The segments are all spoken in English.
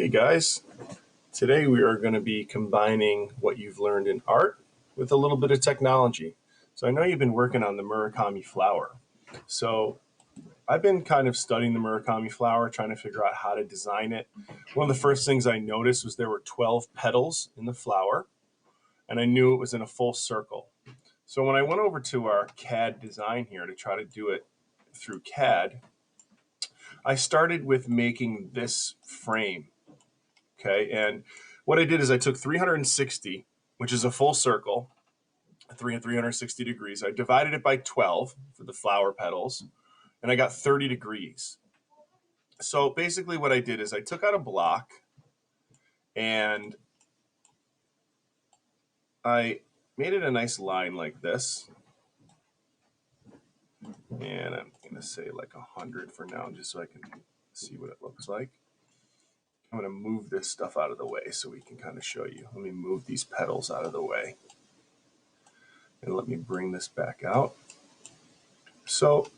Hey guys, today we are going to be combining what you've learned in art with a little bit of technology. So I know you've been working on the Murakami flower. So I've been kind of studying the Murakami flower, trying to figure out how to design it. One of the first things I noticed was there were 12 petals in the flower, and I knew it was in a full circle. So when I went over to our CAD design here to try to do it through CAD, I started with making this frame. Okay, and what I did is I took 360, which is a full circle, 360 degrees. I divided it by 12 for the flower petals, and I got 30 degrees. So basically what I did is I took out a block and I made it a nice line like this. And I'm going to say like 100 for now, just so I can see what it looks like. I'm going to move this stuff out of the way so we can kind of show you. Let me move these petals out of the way. And let me bring this back out. So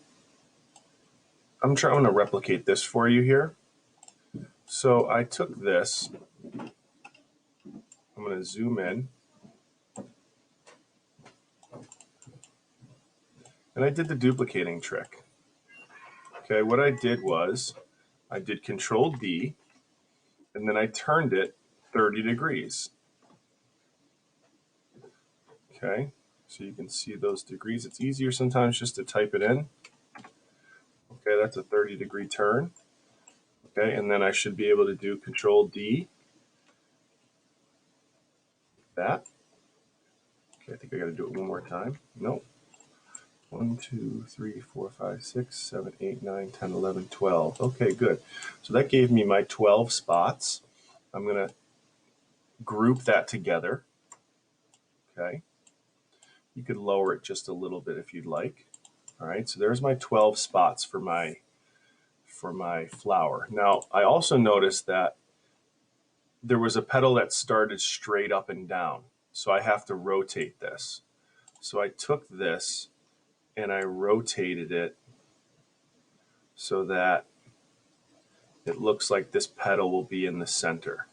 I'm trying to replicate this for you here. So I took this. I'm going to zoom in. And I did the duplicating trick. Okay, what I did was I did Control D, and then I turned it 30 degrees. Okay, so you can see those degrees. It's easier sometimes just to type it in. Okay, that's a 30-degree turn. Okay, and then I should be able to do Control D. That. Okay, I think I got to do it one more time. Nope. 1, 2, 3, 4, 5, 6, 7, 8, 9, 10, 11, 12. Okay, good. So that gave me my 12 spots. I'm going to group that together. Okay. You could lower it just a little bit if you'd like. All right, so there's my 12 spots for my flower. Now, I also noticed that there was a petal that started straight up and down. So I have to rotate this. So I took this and I rotated it so that it looks like this petal will be in the center.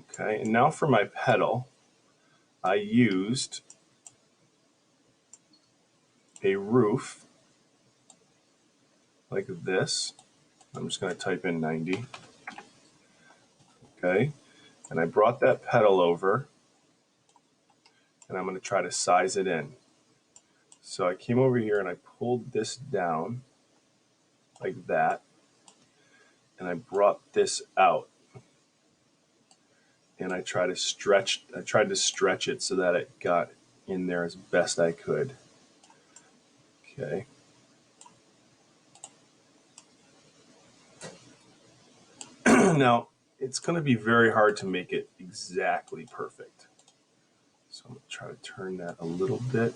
Okay, and now for my petal, I used a roof like this. I'm just going to type in 90. Okay, and I brought that petal over and I'm going to try to size it in. So I came over here and I pulled this down like that, and I brought this out. And I tried to stretch it so that it got in there as best I could. Okay. Now, it's going to be very hard to make it exactly perfect. So I'm going to try to turn that a little bit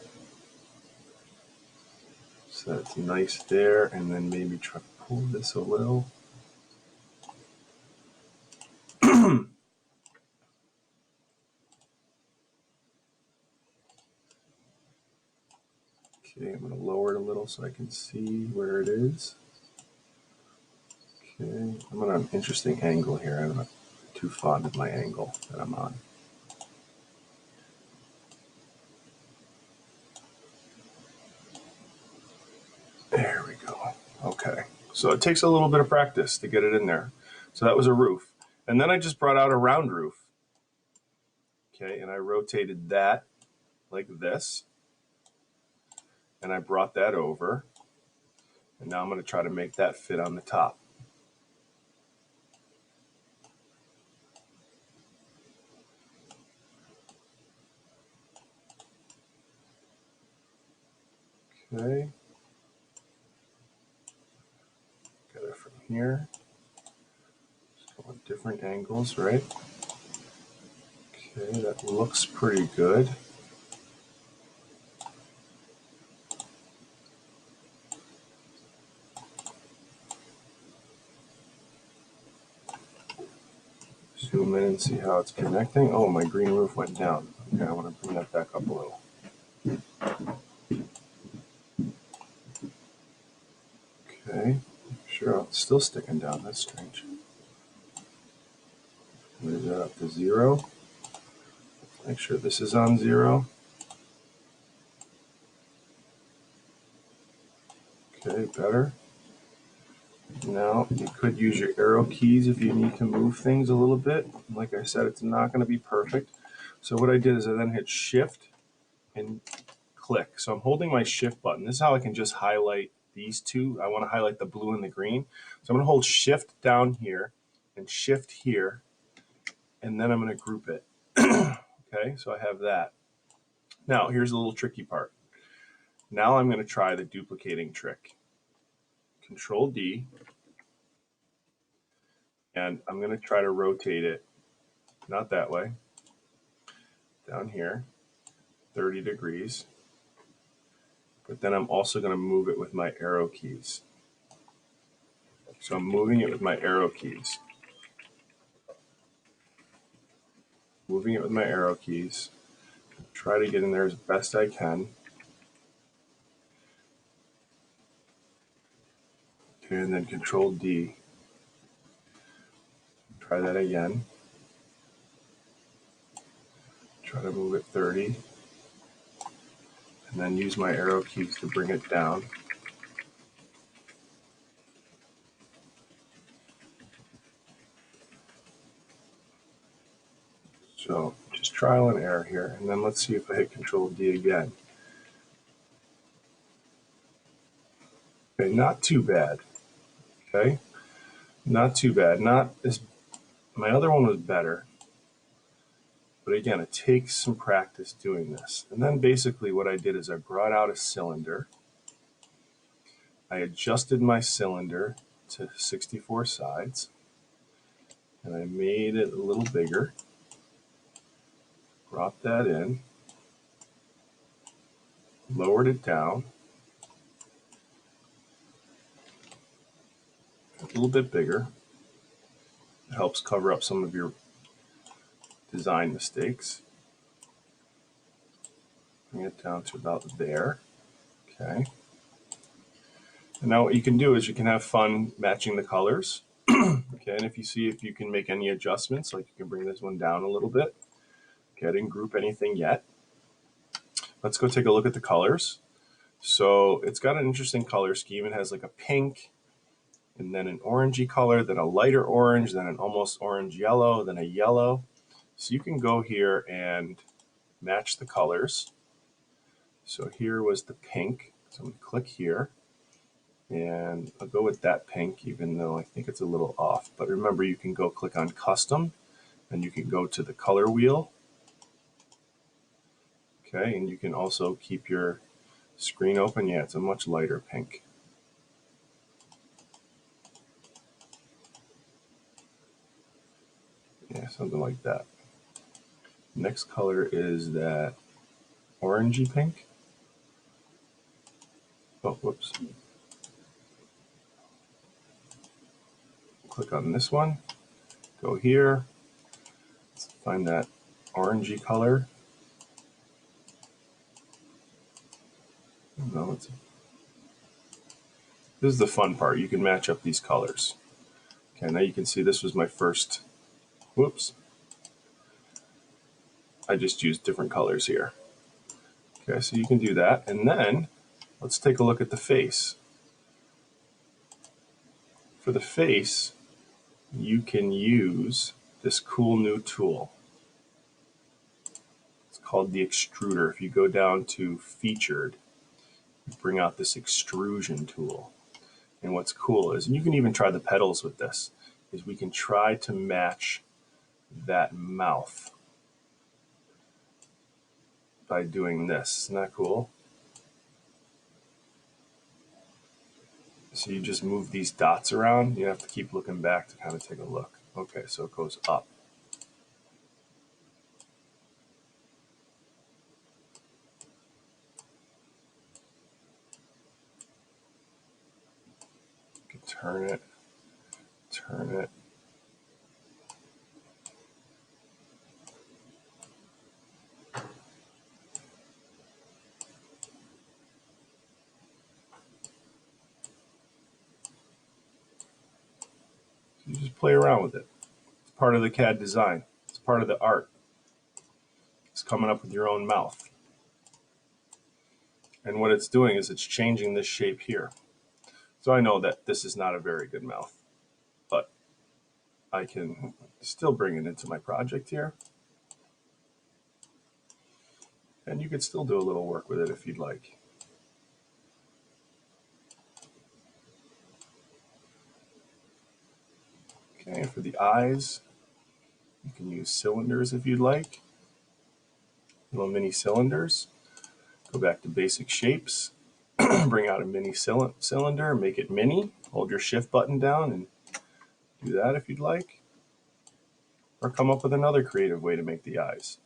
so that's nice there, and then maybe try to pull this a little. Okay, I'm going to lower it a little so I can see where it is. Okay, I'm on an interesting angle here. I'm not too fond of my angle that I'm on. There we go. Okay, so it takes a little bit of practice to get it in there. So that was a roof. And then I just brought out a round roof. Okay, and I rotated that like this. And I brought that over. And now I'm going to try to make that fit on the top. Okay. Get it from here. Just go on different angles, right? Okay, that looks pretty good. Zoom in and see how it's connecting. Oh, my green roof went down. Okay, I want to bring that back up a little. Okay, sure, it's still sticking down. That's strange. Raise that up to 0. Make sure this is on 0. Okay, better. Now, you could use your arrow keys if you need to move things a little bit. Like I said, it's not going to be perfect. So what I did is I then hit Shift and click. So I'm holding my Shift button. This is how I can just highlight these two. I want to highlight the blue and the green. So I'm going to hold Shift down here and Shift here, and then I'm going to group it. Okay, so I have that. Now, here's the little tricky part. Now I'm going to try the duplicating trick. Control D, and I'm going to try to rotate it, not that way, down here, 30 degrees. But then I'm also going to move it with my arrow keys. So I'm moving it with my arrow keys. Moving it with my arrow keys. Try to get in there as best I can. Okay, and then Control D. Try that again. Try to move it 30. And then use my arrow keys to bring it down. So just trial and error here. And then let's see if I hit Control D again. Okay, not too bad. Okay, not too bad. Not as, my other one was better. But again, it takes some practice doing this. And then basically what I did is I brought out a cylinder. I adjusted my cylinder to 64 sides. And I made it a little bigger. Brought that in. Lowered it down. A little bit bigger. It helps cover up some of your design mistakes. Bring it down to about there. Okay. And now what you can do is you can have fun matching the colors. Okay, and if you see if you can make any adjustments, like you can bring this one down a little bit. Okay, I didn't group anything yet. Let's go take a look at the colors. So it's got an interesting color scheme. It has like a pink, and then an orangey color, then a lighter orange, then an almost orange yellow, then a yellow. So you can go here and match the colors. So here was the pink. So I'm going to click here. And I'll go with that pink, even though I think it's a little off. But remember, you can go click on Custom, and you can go to the color wheel. Okay, and you can also keep your screen open. Yeah, it's a much lighter pink. Yeah, something like that. Next color is that orangey pink. Oh, whoops. Click on this one. Go here. Let's find that orangey color. No, this is the fun part. You can match up these colors. Okay, now you can see this was my first. Whoops. I just used different colors here. Okay, so you can do that. And then let's take a look at the face. For the face, you can use this cool new tool. It's called the Extruder. If you go down to Featured, you bring out this extrusion tool. And what's cool is, and you can even try the petals with this, is we can try to match that mouth by doing this. Isn't that cool? So you just move these dots around. You have to keep looking back to kind of take a look. Okay, so it goes up. You can turn it, turn it. You just play around with it. It's part of the CAD design. It's part of the art. It's coming up with your own mouth. And what it's doing is it's changing this shape here. So I know that this is not a very good mouth, but I can still bring it into my project here. And you could still do a little work with it if you'd like. Okay, for the eyes, you can use cylinders if you'd like. Little mini cylinders. Go back to basic shapes. Bring out a mini cylinder, make it mini. Hold your shift button down and do that if you'd like. Or come up with another creative way to make the eyes.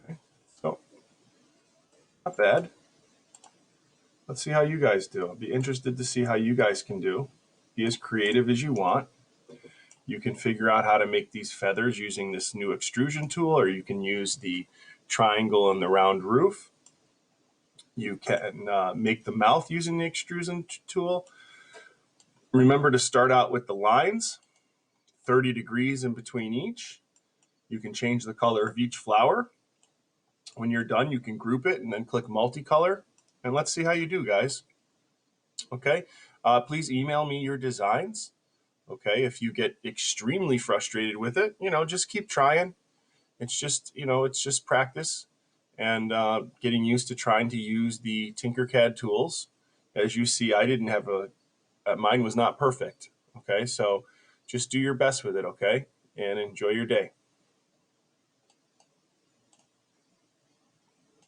Okay, so not bad. Let's see how you guys do. I'll be interested to see how you guys can do. Be as creative as you want. You can figure out how to make these feathers using this new extrusion tool, or you can use the triangle and the round roof. You can make the mouth using the extrusion tool. Remember to start out with the lines, 30 degrees in between each. You can change the color of each flower. When you're done, you can group it and then click multicolor. And let's see how you do, guys. Okay, please email me your designs. Okay, if you get extremely frustrated with it, just keep trying. It's just practice and getting used to trying to use the Tinkercad tools. As you see, I didn't have mine was not perfect. Okay, so just do your best with it, okay? And enjoy your day.